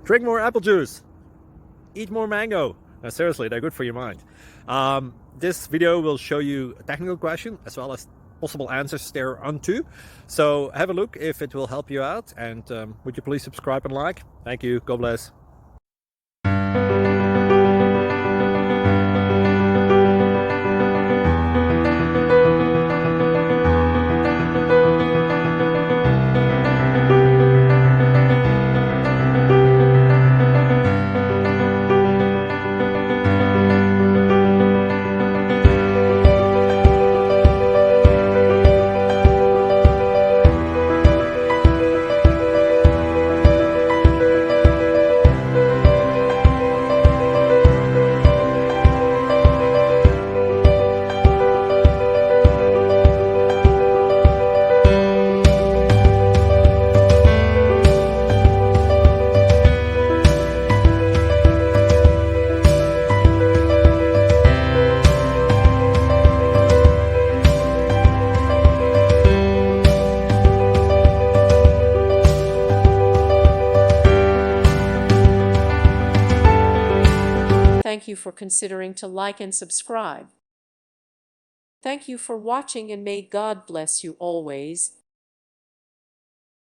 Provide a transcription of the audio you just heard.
Drink more apple juice. Eat more mango. Seriously, they're good for your mind. This video will show you a technical question as well as possible answers thereunto. So have a look if it will help you out, and would you please subscribe and like? Thank you. God bless. Thank you for considering to like and subscribe. Thank you for watching, and may God bless you always.